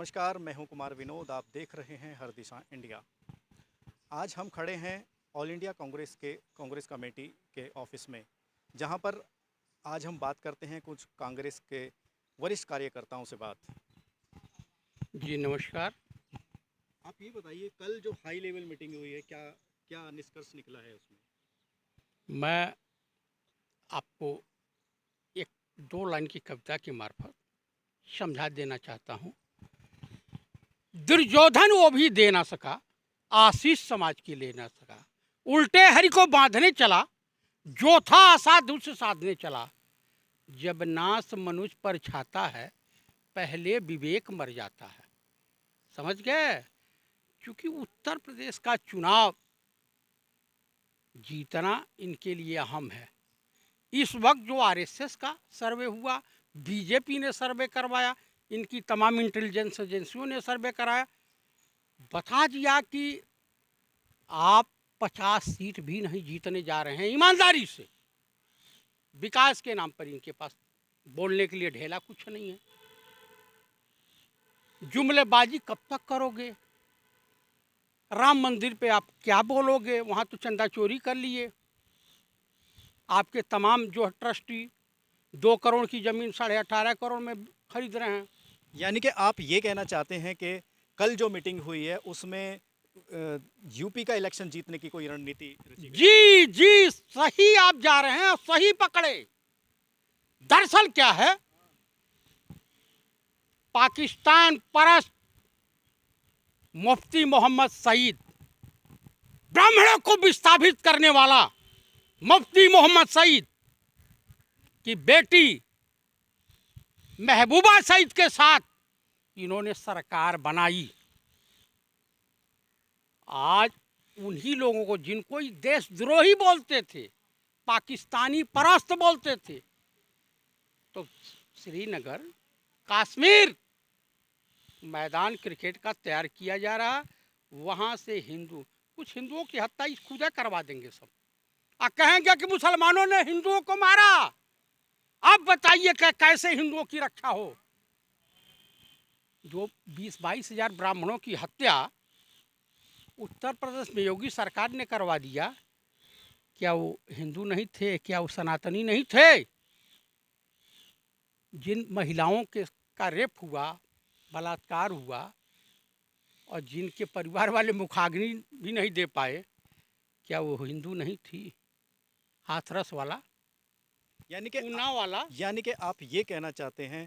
नमस्कार, मैं हूं कुमार विनोद। आप देख रहे हैं हर दिशा इंडिया। आज हम खड़े हैं ऑल इंडिया कांग्रेस कमेटी के ऑफिस में, जहां पर आज हम बात करते हैं कुछ कांग्रेस के वरिष्ठ कार्यकर्ताओं से बात। जी नमस्कार। आप ये बताइए, कल जो हाई लेवल मीटिंग हुई है, क्या क्या निष्कर्ष निकला है उसमें? मैं आपको एक दो लाइन की कविता के मार्फत समझा देना चाहता हूँ। दुर्योधन वो भी दे ना सका, आशीष समाज की ले ना सका। उल्टे हरि को बांधने चला, जो था असाधु से साधने चला। जब नाश मनुष्य पर छाता है, पहले विवेक मर जाता है। समझ गए? क्योंकि उत्तर प्रदेश का चुनाव जीतना इनके लिए अहम है। इस वक्त जो आरएसएस का सर्वे हुआ, बीजेपी ने सर्वे करवाया, इनकी तमाम इंटेलिजेंस एजेंसियों ने सर्वे कराया, बता दिया कि आप 50 सीट भी नहीं जीतने जा रहे हैं। ईमानदारी से विकास के नाम पर इनके पास बोलने के लिए ढेला कुछ नहीं है। जुमलेबाजी कब तक करोगे? राम मंदिर पे आप क्या बोलोगे? वहाँ तो चंदा चोरी कर लिए। आपके तमाम जो ट्रस्टी 2 करोड़ की ज़मीन 18.5 करोड़ में खरीद रहे हैं। यानी कि आप ये कहना चाहते हैं कि कल जो मीटिंग हुई है उसमें यूपी का इलेक्शन जीतने की कोई रणनीति रची गई? जी जी, सही आप जा रहे हैं, सही पकड़े। दरअसल क्या है, पाकिस्तान परस्त मुफ्ती मोहम्मद सईद, ब्राह्मणों को विस्थापित करने वाला मुफ्ती मोहम्मद सईद की बेटी महबूबा सईद के साथ इन्होंने सरकार बनाई। आज उन्हीं लोगों को जिनको ही देशद्रोही बोलते थे, पाकिस्तानी परस्त बोलते थे, तो श्रीनगर, कश्मीर मैदान क्रिकेट का तैयार किया जा रहा। वहाँ से कुछ हिंदुओं की हत्या इस खुदा करवा देंगे सब, और कहेंगे कि मुसलमानों ने हिंदुओं को मारा। अब बताइए कि कैसे हिंदुओं की रक्षा हो? जो 20-22 हजार ब्राह्मणों की हत्या उत्तर प्रदेश में योगी सरकार ने करवा दिया, क्या वो हिंदू नहीं थे? क्या वो सनातनी नहीं थे? जिन महिलाओं के का रेप हुआ, बलात्कार हुआ, और जिनके परिवार वाले मुखाग्नि भी नहीं दे पाए, क्या वो हिंदू नहीं थी? हाथरस वाला, यानी कि उन्नाव वाला। यानी कि आप ये कहना चाहते हैं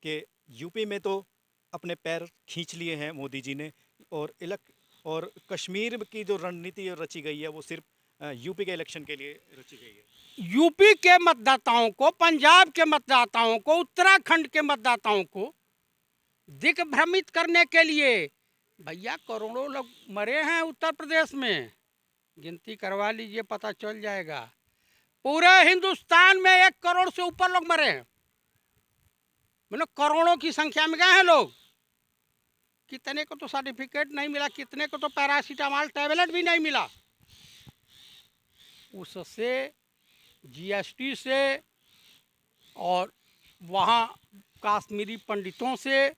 कि यूपी में तो अपने पैर खींच लिए हैं मोदी जी ने, और कश्मीर की जो रणनीति रची गई है वो सिर्फ यूपी के इलेक्शन के लिए रची गई है। यूपी के मतदाताओं को, पंजाब के मतदाताओं को, उत्तराखंड के मतदाताओं को दिग्भ्रमित करने के लिए। भैया करोड़ों लोग मरे हैं उत्तर प्रदेश में, गिनती करवा लीजिए, पता चल जाएगा। पूरे हिंदुस्तान में 1 करोड़ से ऊपर लोग मरे हैं, मतलब करोड़ों की संख्या में गए हैं लोग। कितने को तो सर्टिफिकेट नहीं मिला, कितने को तो पैरासीटामॉल टैबलेट भी नहीं मिला। उससे, जीएसटी से, और वहाँ काश्मीरी पंडितों से,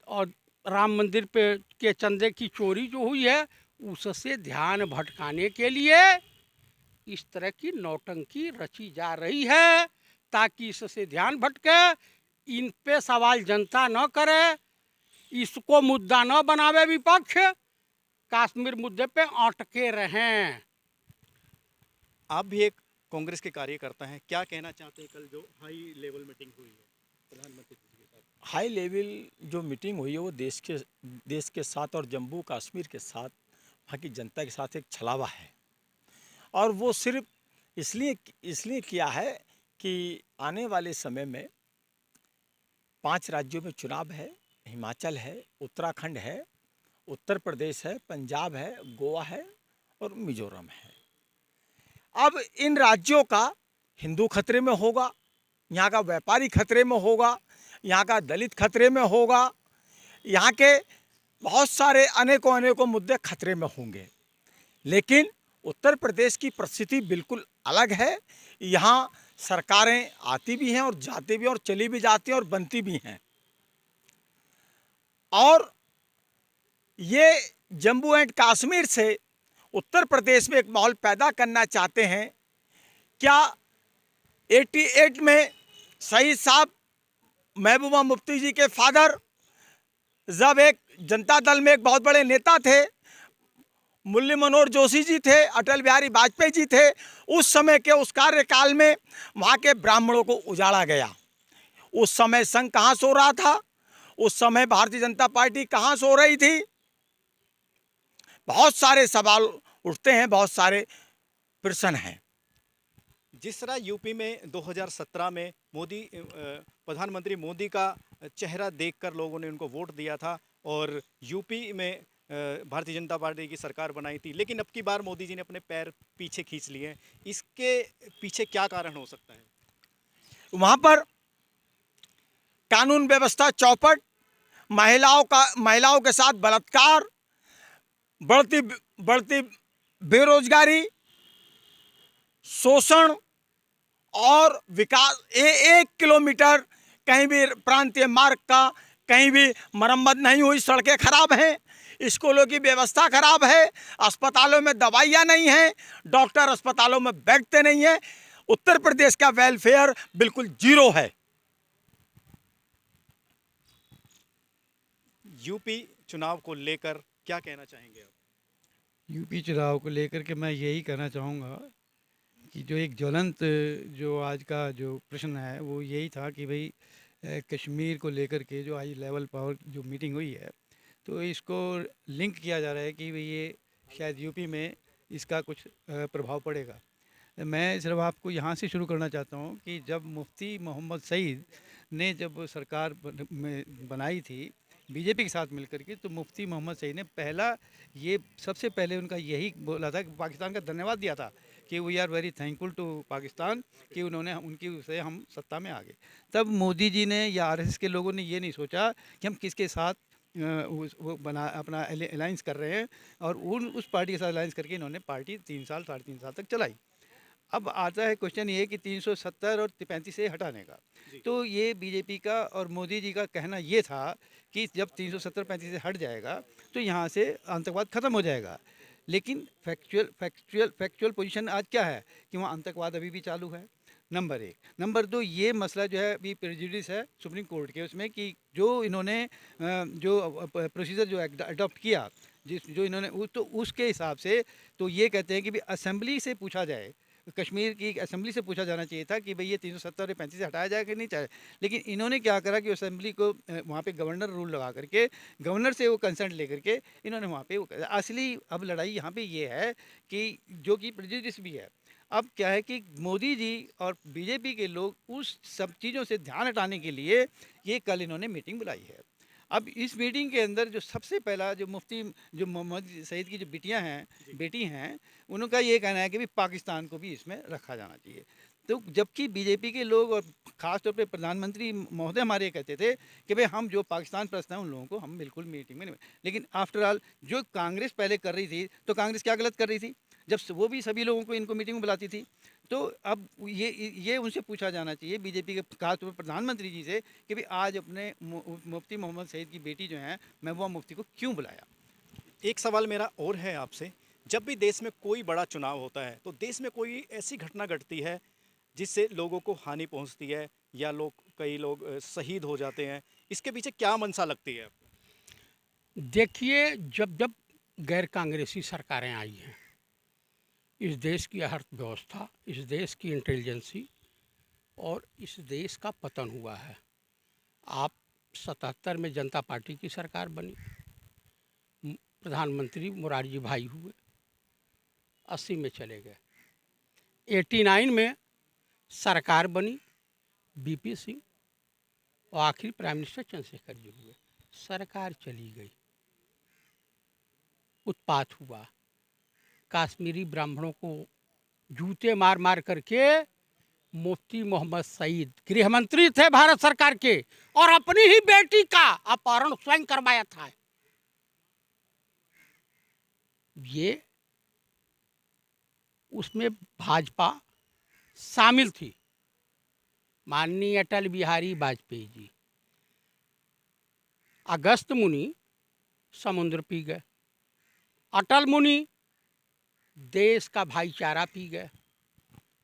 और राम मंदिर पे के चंदे की चोरी जो हुई है, उससे ध्यान भटकाने के लिए इस तरह की नौटंकी रची जा रही है, ताकि इससे ध्यान भटके, इन पे सवाल जनता न करे, इसको मुद्दा न बनावे विपक्ष, कश्मीर मुद्दे पे अटके रहें। आप भी एक कांग्रेस के कार्यकर्ता हैं, क्या कहना चाहते हैं कल जो हाई लेवल मीटिंग हुई है प्रधानमंत्री जी के साथ? हाई लेवल जो मीटिंग हुई है वो देश के साथ और जम्मू कश्मीर के साथ, वहाँ की जनता के साथ एक छलावा है। और वो सिर्फ इसलिए किया है कि आने वाले समय में 5 राज्यों में चुनाव है। हिमाचल है, उत्तराखंड है, उत्तर प्रदेश है, पंजाब है, गोवा है और मिजोरम है। अब इन राज्यों का हिंदू खतरे में होगा, यहाँ का व्यापारी खतरे में होगा, यहाँ का दलित खतरे में होगा, यहाँ के बहुत सारे अनेकों मुद्दे खतरे में होंगे। लेकिन उत्तर प्रदेश की परिस्थिति बिल्कुल अलग है। यहाँ सरकारें आती भी हैं और जाती भी हैं, और चली भी जाती हैं और बनती भी हैं। और ये जम्मू एंड कश्मीर से उत्तर प्रदेश में एक माहौल पैदा करना चाहते हैं। क्या 88 में शहीद साहब महबूबा मुफ्ती जी के फादर जब एक जनता दल में एक बहुत बड़े नेता थे, मुरली मनोहर जोशी जी थे, अटल बिहारी वाजपेयी जी थे, उस समय के उस कार्यकाल में वहाँ के ब्राह्मणों को उजाड़ा गया। उस समय संघ कहाँ सो रहा था, उस समय भारतीय जनता पार्टी कहाँ सो रही थी। बहुत सारे सवाल उठते हैं, बहुत सारे प्रश्न हैं। जिस तरह यूपी में 2017 में प्रधानमंत्री मोदी का चेहरा देखकर लोगों ने उनको वोट दिया था और यूपी में भारतीय जनता पार्टी की सरकार बनाई थी, लेकिन अब की बार मोदी जी ने अपने पैर पीछे खींच लिए हैं। इसके पीछे क्या कारण हो सकता है? वहाँ पर कानून व्यवस्था चौपट, महिलाओं के साथ बलात्कार, बढ़ती बेरोजगारी, शोषण और विकास। 1 किलोमीटर कहीं भी प्रांतीय मार्ग का कहीं भी मरम्मत नहीं हुई, सड़कें खराब हैं, स्कूलों की व्यवस्था खराब है, अस्पतालों में दवाइयाँ नहीं हैं, डॉक्टर अस्पतालों में बैठते नहीं हैं। उत्तर प्रदेश का वेलफेयर बिल्कुल जीरो है। यूपी चुनाव को लेकर क्या कहना चाहेंगे आप? यूपी चुनाव को लेकर के मैं यही कहना चाहूँगा कि जो एक ज्वलंत जो आज का जो प्रश्न है वो यही था कि भाई कश्मीर को लेकर के जो हाई लेवल पावर जो मीटिंग हुई है, तो इसको लिंक किया जा रहा है कि भाई ये शायद यूपी में इसका कुछ प्रभाव पड़ेगा। मैं सिर्फ आपको यहाँ से शुरू करना चाहता हूँ कि जब मुफ्ती मोहम्मद सईद ने जब सरकार बनाई थी बीजेपी के साथ मिलकर के, तो मुफ्ती मोहम्मद सईद ने ये सबसे पहले उनका यही बोला था कि पाकिस्तान का धन्यवाद दिया था कि we are very thankful to Pakistan कि उन्होंने उनकी से हम सत्ता में आ गए। तब मोदी जी ने या आरएसएस के लोगों ने ये नहीं सोचा कि हम किसके साथ वो बना अपना अलायंस कर रहे हैं, और उस पार्टी के साथ अलायंस करके इन्होंने पार्टी 3 साल 3.5 साल तक चलाई। अब आता है क्वेश्चन ये कि 370 और 35 से हटाने का, तो ये बीजेपी का और मोदी जी का कहना ये था कि जब 370-35 से हट जाएगा तो यहाँ से आतंकवाद ख़त्म हो जाएगा। लेकिन फैक्चुअल पोजीशन आज क्या है कि वहाँ आतंकवाद अभी भी चालू है, नंबर 1। नंबर 2, ये मसला जो है अभी प्रेजुडिस है सुप्रीम कोर्ट के उसमें कि जो इन्होंने जो प्रोसीजर जो अडॉप्ट किया जो इन्होंने तो उसके हिसाब से तो ये कहते हैं कि भी असेंबली से पूछा जाए, कश्मीर की असेंबली से पूछा जाना चाहिए था कि भाई ये 370 और 35 से हटाया जाए कि नहीं चाहे। लेकिन इन्होंने क्या करा कि असेंबली को वहाँ पे गवर्नर रूल लगा करके गवर्नर से वो कंसर्ट लेकर के इन्होंने वहाँ पे वो असली अब लड़ाई यहाँ पे ये है कि जो कि प्रेजुडिस भी है। अब क्या है कि मोदी जी और बीजेपी के लोग उस सब चीज़ों से ध्यान हटाने के लिए ये कल इन्होंने मीटिंग बुलाई है। अब इस मीटिंग के अंदर जो सबसे पहला जो मुफ्ती जो मोहम्मद सईद की जो बेटी हैं उनका ये कहना है कि भी पाकिस्तान को भी इसमें रखा जाना चाहिए। तो जबकि बीजेपी के लोग और ख़ास तौर पे प्रधानमंत्री महोदय हमारे कहते थे कि भाई हम जो पाकिस्तान प्रस्त हैं उन लोगों को हम बिल्कुल मीटिंग में नहीं। लेकिन आफ्टर ऑल जो कांग्रेस पहले कर रही थी, तो कांग्रेस क्या गलत कर रही थी जब वो भी सभी लोगों को इनको मीटिंग में बुलाती थी। तो अब ये उनसे पूछा जाना चाहिए बीजेपी के खास तौर पर प्रधानमंत्री जी से कि भाई आज अपने मुफ्ती मोहम्मद सईद की बेटी जो हैं महबूबा मुफ्ती को क्यों बुलाया। एक सवाल मेरा और है आपसे, जब भी देश में कोई बड़ा चुनाव होता है तो देश में कोई ऐसी घटना घटती है जिससे लोगों को हानि पहुंचती है या कई लोग शहीद हो जाते हैं, इसके पीछे क्या मंशा लगती है आपको? देखिए, जब जब गैर कांग्रेसी सरकारें आई हैं, इस देश की अर्थव्यवस्था, इस देश की इंटेलिजेंसी और इस देश का पतन हुआ है। आप 77 में जनता पार्टी की सरकार बनी, प्रधानमंत्री मोरारजी भाई हुए, 80 में चले गए, 89 में सरकार बनी बीपी सिंह और आखिरी प्राइम मिनिस्टर चंद्रशेखर जी हुए, सरकार चली गई, उत्पात हुआ, कश्मीरी ब्राह्मणों को जूते मार मार करके मुफ्ती मोहम्मद सईद गृह मंत्री थे भारत सरकार के और अपनी ही बेटी का अपहरण स्वयं करवाया था। ये उसमें भाजपा शामिल थी, माननीय अटल बिहारी वाजपेयी जी। अगस्त मुनि समुद्र पी गए, अटल मुनि देश का भाईचारा पी गए,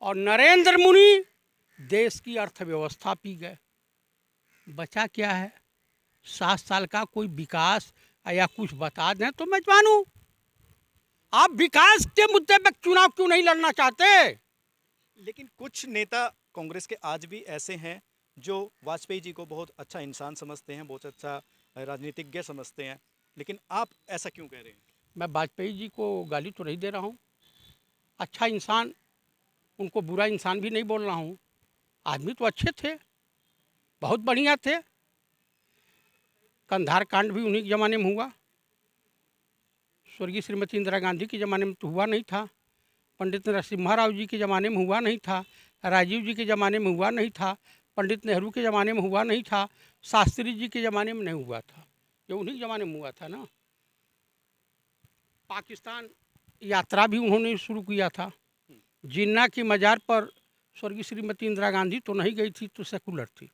और नरेंद्र मुनि देश की अर्थव्यवस्था पी गए। बचा क्या है? 7 साल का कोई विकास या कुछ बता दें तो मैं मानूं। आप विकास के मुद्दे पर चुनाव क्यों नहीं लड़ना चाहते? लेकिन कुछ नेता कांग्रेस के आज भी ऐसे हैं जो वाजपेयी जी को बहुत अच्छा इंसान समझते हैं, बहुत अच्छा राजनीतिज्ञ समझते हैं, लेकिन आप ऐसा क्यों कह रहे हैं? मैं वाजपेयी जी को गाली तो नहीं दे रहा हूँ, अच्छा इंसान, उनको बुरा इंसान भी नहीं बोल रहा हूँ। आदमी तो अच्छे थे, बहुत बढ़िया थे। कंधार कांड भी उन्हीं के ज़माने में हुआ, स्वर्गीय श्रीमती इंदिरा गांधी के ज़माने में तो हुआ नहीं था, पंडित नरसिम्हा राव जी के ज़माने में हुआ नहीं था, राजीव जी के ज़माने में हुआ नहीं था, पंडित नेहरू के ज़माने में हुआ नहीं था, शास्त्री जी के ज़माने में नहीं हुआ था, ये उन्हीं के ज़माने में हुआ था ना। पाकिस्तान यात्रा भी उन्होंने शुरू किया था। जिन्ना की मज़ार पर स्वर्गीय श्रीमती इंदिरा गांधी तो नहीं गई थी, तो सेकुलर थी।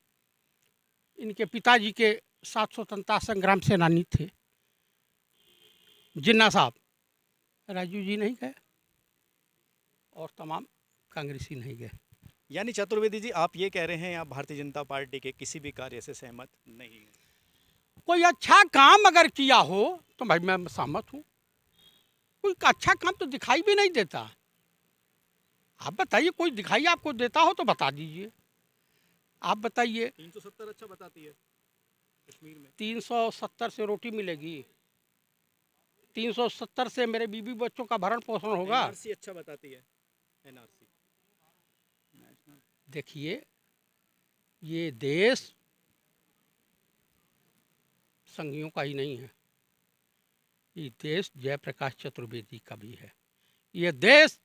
इनके पिताजी के साथ स्वतंत्रता संग्राम सेनानी थे जिन्ना साहब, राजीव जी नहीं गए और तमाम कांग्रेसी नहीं गए। यानी चतुर्वेदी जी, आप ये कह रहे हैं आप भारतीय जनता पार्टी के किसी भी कार्य से सहमत नहीं हैं? कोई अच्छा काम अगर किया हो तो भाई मैं सहमत हूँ, कोई अच्छा काम तो दिखाई भी नहीं देता। आप बताइए, कोई दिखाई आपको देता हो तो बता दीजिए। आप बताइए। 370 अच्छा बताती है कश्मीर में। 370 से रोटी मिलेगी? 370 से मेरे बीवी बच्चों का भरण पोषण होगा? एनआरसी अच्छा बताती है, एनआरसी। देखिए, ये देश संघियों का ही नहीं है, ये देश जयप्रकाश चतुर्वेदी का भी है, ये देश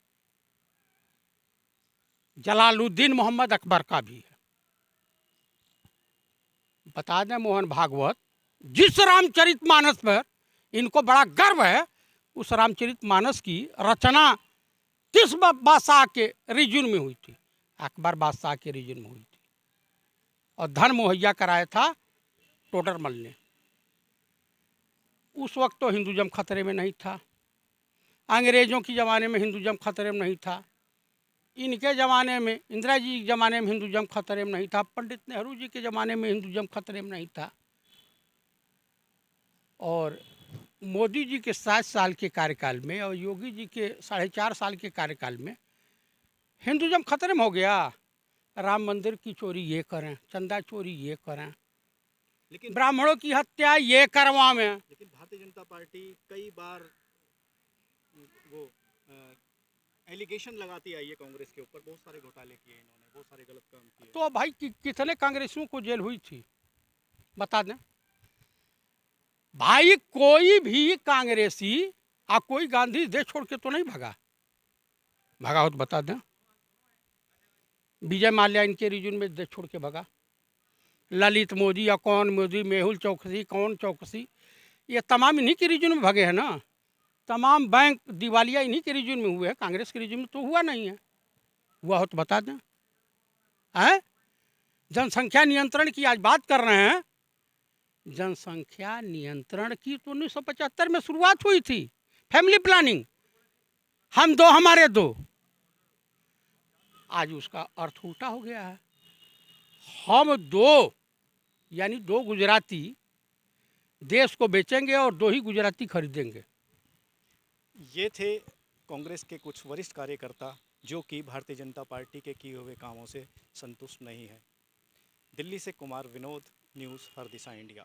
जलालुद्दीन मोहम्मद अकबर का भी है। बता दें, मोहन भागवत जिस रामचरितमानस पर इनको बड़ा गर्व है, उस रामचरितमानस की रचना किस बादशाह के रीजन में हुई थी? अकबर बादशाह के रीजन में हुई थी, और धन मुहैया कराया था टोडरमल ने। उस वक्त तो हिंदुज़म खतरे में नहीं था, अंग्रेज़ों के ज़माने में हिंदुज़म खतरे में नहीं था, इनके ज़माने में, इंदिरा जी के ज़माने में हिंदुज़म खतरे में नहीं था, पंडित नेहरू जी के ज़माने में हिंदुज़म खतरे में नहीं था, और मोदी जी के 7 साल के कार्यकाल में और योगी जी के 4.5 साल के कार्यकाल में हिंदुज़म खतरे में हो गया। राम मंदिर की चोरी ये करें, चंदा चोरी ये करें, लेकिन ब्राह्मणों की हत्या ये करवाएं। लेकिन भारतीय जनता पार्टी कई बार वो एलिगेशन लगाती आई है कांग्रेस के ऊपर, बहुत सारे घोटाले किए इन्होंने, बहुत सारे गलत काम किए। तो भाई कितने कांग्रेसियों को जेल हुई थी बता दें भाई? कोई भी कांग्रेसी कोई गांधी देश छोड़ के तो नहीं भगा हो तो बता दें। विजय माल्या इनके रीजन में देश छोड़ के भगा, ललित मोदी या कौन मोदी, मेहुल चौकसी, कौन चौकसी, ये तमाम इन्हीं के रीजन में भगे हैं ना। तमाम बैंक दिवालिया इन्हीं के रीजन में हुए हैं, कांग्रेस के रीजन में तो हुआ नहीं है। हुआ हो तो बता दें। हैं? जनसंख्या नियंत्रण की आज बात कर रहे हैं, जनसंख्या नियंत्रण की तो 1975 में शुरुआत हुई थी, फैमिली प्लानिंग, हम दो हमारे दो। आज उसका अर्थ उल्टा हो गया है, हम दो यानी 2 गुजराती देश को बेचेंगे और 2 ही गुजराती खरीदेंगे। ये थे कांग्रेस के कुछ वरिष्ठ कार्यकर्ता जो कि भारतीय जनता पार्टी के किए हुए कामों से संतुष्ट नहीं हैं। दिल्ली से कुमार विनोद, न्यूज़ हर दिशा इंडिया।